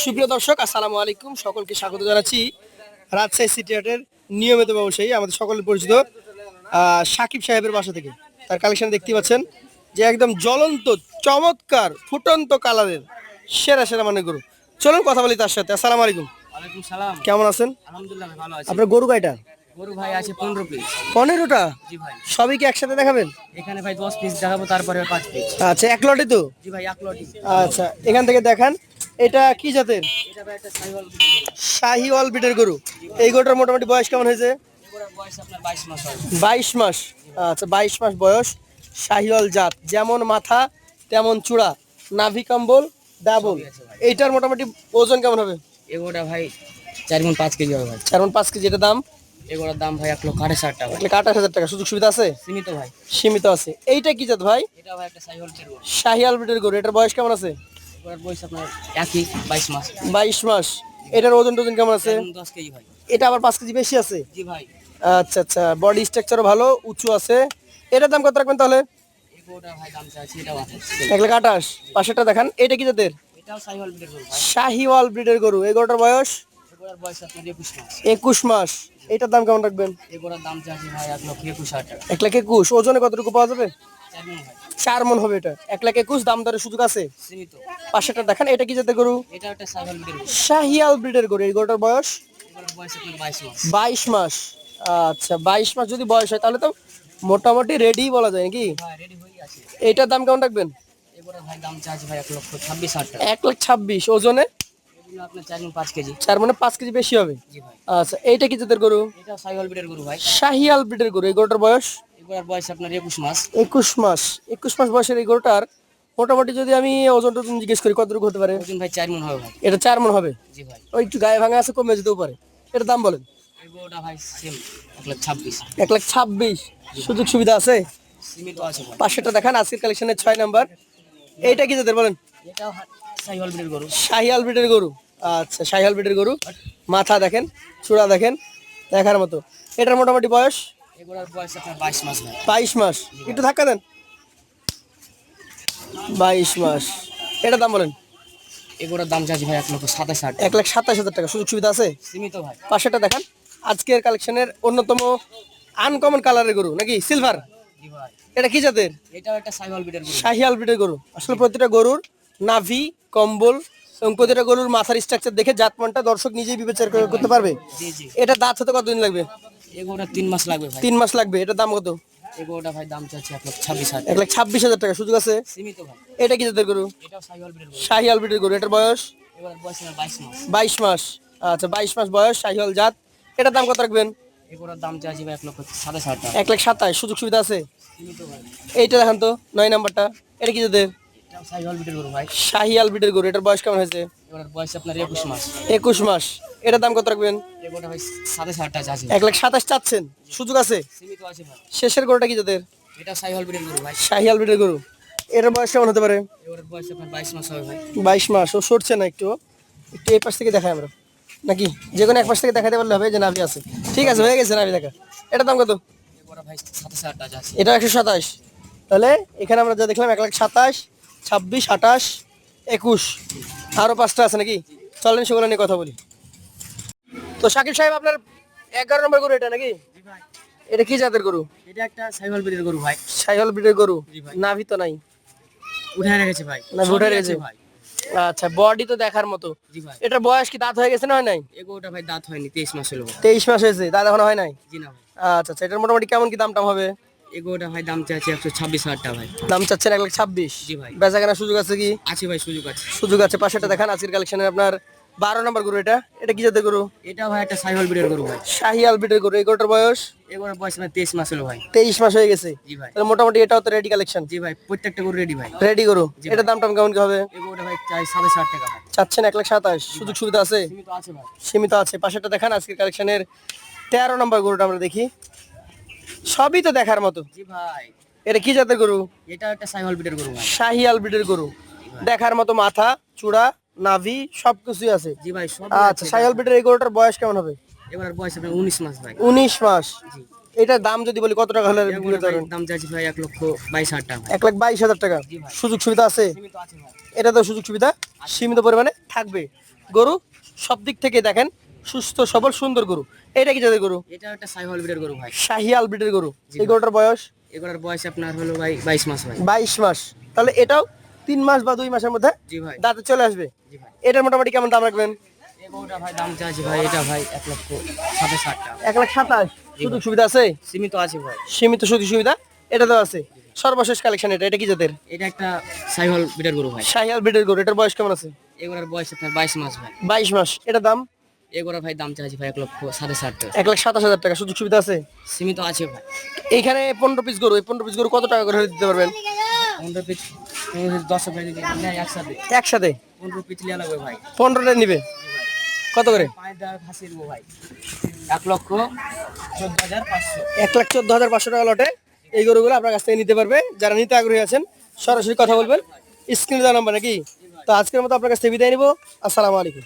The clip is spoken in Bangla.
সুপ্রিয় দর্শক, আসসালামু আলাইকুম। সকলকে স্বাগত জানাচ্ছি রাজশাহী সিটি হাটের নিয়মিত ব্যবসায়ী আমাদের সকলের পরিচিত সাকিব সাহেবের বাসা থেকে। তার কালেকশন দেখতে পাচ্ছেন যে একদম জ্বলন্ত, চমৎকার, ফুটন্ত কালারের সেরা সেরা মানে গরু। চলুন কথা বলি তার সাথে। আসসালামু আলাইকুম। ওয়ালাইকুম সালাম। কেমন আছেন? আলহামদুলিল্লাহ ভাই, ভালো আছি। আপনার গরু কয়টা? গরু ভাই আছে 15 পিস। 15টা? জি ভাই। সবই কি একসাথে দেখাবেন? এখানে ভাই 10 পিস দেখাবো, তারপরে 5 পিস। আচ্ছা, এক লটে তো? জি ভাই, এক লটি। আচ্ছা, এখান থেকে দেখান। এটা কি জাতের? এটা ভাই একটা সাইওয়াল। শাহিওয়াল বিটের গরু। এই গরুটার মোটামুটি বয়স কেমন হয়েছে? এগুলোর বয়স আপনার 22 মাস হয়। 22 মাস। আচ্ছা, 22 মাস বয়স। শাহিওয়াল জাত, যেমন মাথা তেমন চূড়া, নাভি কম্বল ডাবল। এইটার মোটামুটি ওজন কেমন হবে? এগুলোটা ভাই 4 মণ 5 কেজি হবে ভাই। 4 মণ 5 কেজি। এটার দাম? এগুলোর দাম ভাই 1,60,000 টাকা। 1,60,000 টাকা। সুযোগ সুবিধা আছে? সীমিত ভাই। সীমিত আছে। এইটা কি জাত ভাই? এটা ভাই একটা সাইওয়াল গরু। শাহিওয়াল বিটের গরু। এটার বয়স কেমন আছে? এগুলোর বয়স আপনার একই 22 মাস। 22 মাস। এটার ওজন টোজন কেমন আছে? 10 কেজি ভাই। এটা আবার 5 কেজি বেশি আছে। জি ভাই। আচ্ছা আচ্ছা, বডি স্ট্রাকচারও ভালো, উঁচু আছে। এটার দাম কত রাখবেন তাহলে? এগুলোটা ভাই দাম চাইছি এটাও আছে। 1,28,000। পাশেরটা দেখান। এটা কি জাতের? এটাও সাইওয়াল গরু ভাই। শাহিওয়াল ব্রিডের গরু। এই গরুটার বয়স? এগুলোর বয়স আপনার 21 মাস। 21 মাস। এটার দাম কেমন রাখবেন? এগুলোর দাম চাইছি ভাই 1,21,000 টাকা। 1,21,000। ওজনে কতটুকু পাওয়া যাবে? 4 মণ ভাই। 4 মণ হবে এটা। 1,21,000। দাম দরের সুযোগ আছে? সীমিত। পাশেরটা দেখান। এটা কি জাতের গরু? এটা একটা সাইওয়াল গরু। শাহিয়াল ব্রিডের গরু। এই গরুটার বয়স? এগুলোর বয়স আপনার 22 মাস। 22 মাস। আচ্ছা, 22 মাস যদি বয়স হয় তাহলে তো মোটামুটি রেডি বলা যায় নাকি? ভাই রেডি হয়ে আছে। এইটার দাম কেমন রাখবেন? এগুলোর ভাই দাম চাইছি ভাই 1,26,000 টাকা। 1,26,000। ওজনে? এগুলো আপনার 4 মণ 5 কেজি। 4 মানে 5 কেজি বেশি হবে। জি ভাই। আচ্ছা, এইটা কি জাতের গরু? এটা সাইওয়াল ব্রিডের গরু ভাই। শাহিয়াল ব্রিডের গরু। এই গরুটার বয়স? এগুলোর বয়স আপনার 21 মাস। 21 মাস। 21 মাস বয়সের এই গরুটার মোটামুটি যদি আমি ওজন টোজন জিজ্ঞেস করি কতটুকু হতে পারে? ওজন ভাই 4 মণ হবে ভাই। এটা 4 মণ হবে। জি ভাই। ওই একটু গায়ে ভাঙা আছে, কমে যেতেও পারে। এটার দাম বলেন? এগুলোটা ভাই সেম 1,26,000। 1,26,000। সুযোগ সুবিধা আছে? সীমিত আছে ভাই। পাশেরটা দেখান। আজকের কালেকশনের 6 নাম্বার। এইটা কি জাতের বলেন? এটাও সাইওয়াল ব্রিডের গরু। শাহিয়াল ব্রিডের গরু। আচ্ছা, শাহিয়াল ব্রিডের গরু। মাথা দেখেন, চূড়া দেখেন, দেখার মতো। এটার মোটামুটি বয়স? এগুলোর বয়স আপনার 22 মাস ভাই। 22 মাস। একটু ধাক্কা দেন। 22 মাস। এটার দাম বলেন? এগুলোর দাম চাইছি ভাই 1,27,000 টাকা। 1,27,000 টাকা। সুযোগ সুবিধা আছে? সীমিত ভাই। পাশেরটা দেখান। আজকের কালেকশনের অন্যতম আনকমন কালারের গরু নাকি? সিলভার। জি ভাই। এটা কি জাতের? এটাও একটা সাইওয়াল ব্রিডের গরু। শাহিয়াল ব্রিডের গরু। আসলে প্রতিটা গরুর নাভি, কম্বল এবং প্রতিটা গরুর মাথার স্ট্রাকচার দেখে জাতমানটা দর্শক নিজেই বিবেচনা করতে পারবে। জি জি। এটা দাঁত হতে কতদিন লাগবে? এগুলোটা 3 মাস লাগবে ভাই। 3 মাস লাগবে। এটার দাম কত? এগুলোটা ভাই দাম চাইছি 1,26,000 টাকা। 1,26,000 টাকা। সুযোগ আছে? সীমিত ভাই। এটা কি জাতের গরু? এটাও সাইওয়াল ব্রিডের গরু। শাহিয়াল ব্রিডের গরু। এটার বয়স? এগুলোর বয়স আপনার 22 মাস। 22 মাস। আচ্ছা, 22 মাস বয়স, শাহিয়াল জাত। এটার দাম কত রাখবেন? এগুলোর দাম চাইছি ভাই 1,27,000 টাকা। 1,27,000। সুযোগ সুবিধা আছে? সীমিত ভাই। এইটা দেখান তো, 9 নাম্বারটা। এটা কি জাতের? এটাও সাইওয়াল ব্রিডের গরু ভাই। শাহিয়াল ব্রিডের গরু। এটার বয়স কেমন হয়েছে? এগুলোর বয়স আপনার 21 মাস। 21 মাস। এটার দাম কত রাখবেন? এগুলোটা ভাই 7,500 টাকা চাইছি। 1,27,000 চাচ্ছেন? সুযোগ আছে? সীমিত আছে ভাই। শেষের গরুটা কি জাতের? এটা সাইওয়াল ব্রিডের গরু ভাই। শাহিয়াল ব্রিডের গরু। এটার বয়স কেমন হতে পারে? এগুলোর বয়স আপনার 22 মাস হবে ভাই। 22 মাস। ও সরছে না একটু? একটু এই পাশ থেকে দেখাই আমরা নাকি? যে কোনো এক পাশ থেকে দেখাতে পারলে হবে যে নাভি আছে। ঠিক আছে, হয়ে গেছে নাভি দেখা। এটার দাম কত? এগুলো ভাই 7,500 টাকা চাইছি। এটা 127। তাহলে এখানে আমরা যা দেখলাম 1,27,000, 26, 28, 21, আরো 5টা আছে নাকি? চলেন সেগুলো নিয়ে কথা বলি। তো শাকিব সাহেব, আপনার 11 নম্বর গরু এটা নাকি? জি ভাই। এটা কি জাতের গরু? এটা একটা সাইওয়াল ব্রিডের গরু ভাই। শাহিওয়াল ব্রিডের গরু। জি ভাই। নাভি তো নাই? উঠে রেখেছে ভাই। না, উঠে সবই রেখেছে। আছে ভাই। আচ্ছা, বডি তো দেখার মতো। জি ভাই। এটার বয়স কি দাঁত হয়ে গেছে না হয় নাই? এগুলোটা ভাই দাঁত হয়নি, 23 মাস হলো ভাই। 23 মাস হয়েছে, দাঁত এখনো হয় নাই? জি না ভাই। আচ্ছা আচ্ছা, এটার মোটামুটি কেমন কি দাম টাম হবে? এগুলোটা ভাই দাম চাইছে 126,000 টাকা ভাই। দাম চাচ্ছেন 1,26,000। জি ভাই। বেচা কেনার সুযোগ আছে কি? আছে ভাই, সুযোগ আছে। সুযোগ আছে। পাশেটা দেখান। আজকের কালেকশনের আপনার 12 নম্বর গরু। এটা এটা কি জাতের গরু? এটা ভাই একটা সাইওয়াল ব্রিডের গরু ভাই। শাহিয়াল ব্রিডের গরু। এই গরুটার বয়স? এগুলোর বয়স আপনার 23 মাস হলো ভাই। 23 মাস হয়ে গেছে। জি ভাই। তাহলে মোটামুটি এটাও তো রেডি কালেকশন। জি ভাই, প্রত্যেকটা গরু রেডি ভাই। রেডি গরু। জি এটার দাম টাম কেমন কি হবে? এগুলোটা ভাই চাই 7,500 টাকা ভাই। চাচ্ছেন 1,27,000। সুযোগ সুবিধা আছে? সীমিত আছে ভাই। সীমিত আছে। পাশেটা দেখান। আজকের কালেকশনের 13 নম্বর গরুটা আমরা দেখি। সবই তো দেখার মতো। জি ভাই। এটা কি জাতের গরু? এটা একটা সাইওয়াল ব্রিডের গরু ভাই। শাহিয়াল ব্রিডের গরু। দেখার মতো মাথা, চূড়া, নাভি সবকিছুই আছে। জি ভাই, সব আচ্ছা, শাহিয়াল ব্রিডের এই গরুটার বয়স কেমন হবে? এগুলোর বয়স আপনার 19 মাস ভাই। 19 মাস। জি। এটার দাম যদি বলি কত টাকা হলে বিক্রি এগুলোর করতে পারবেন? দাম চাইছি ভাই 1,22,000 টাকা ভাই। 1,22,000 টাকা। জি ভাই। সুযোগ সুবিধা আছে? সীমিত আছে ভাই। এটা তো সুযোগ সুবিধা সীমিত পরিমাণে থাকবে। গরু সব দিক থেকে দেখেন সুস্থ সবল সুন্দর গরু। এটা কি জাতের গরু? এটা একটা সাইওয়াল বিটের গরু ভাই। শাহিয়াল ব্রিডের গরু। জি এই ভাই। গরুটার বয়স এগুলোর বয়স আপনার হলো ভাই 22 মাস ভাই। 22 মাস। তাহলে এটাও 3 মাস বা 2 মাসের মধ্যে জি ভাই। দাঁতে চলে আসবে। জি ভাই। এটার মোটামুটি কেমন দাম রাখবেন? এই গরুটা ভাই দাম চাইছি ভাই, এটা ভাই 1,27,000 টাকা। 1,27,000। সুযোগ সুবিধা আছে? সীমিত আছে ভাই। সীমিত সুযোগ সুবিধা এটাতেও আছে। সর্বশেষ কালেকশন এটা কি জাতের? এটা একটা সাইওয়াল বিটের গরু ভাই। শাহিয়াল ব্রিডের গরু। এটার বয়স কেমন আছে? এগুলোর বয়স আপনার 22 মাস ভাই। 22 মাস। এটার দাম এগুলোর ভাই দাম চাইছি ভাই 1,27,000 টাকা। 1,27,000 টাকা। সুযোগ সুবিধা আছে? সীমিত আছে ভাই। এইখানে 15 পিস গরু। এই 15 পিস গরু কত টাকা করে দিতে পারবেন? 15 পিস 10 ভাই যদি নেয় একসাথে একসাথে 15 পিস লিয়া লাগবে ভাই। 15টা নিবে কত করে? 5 টাকা ফাঁসি দেবো ভাই। 1,14,500। 1,14,500 টাকা লটে এই গরুগুলো আপনার কাছ থেকে নিতে পারবে। যারা নিতে আগ্রহী আছেন সরাসরি কথা বলবেন, স্ক্রিনে দেওয়া নাম্বার নাকি? তো আজকের মতো আপনার কাছ থেকে বিদায় নিব। আসসালামু আলাইকুম।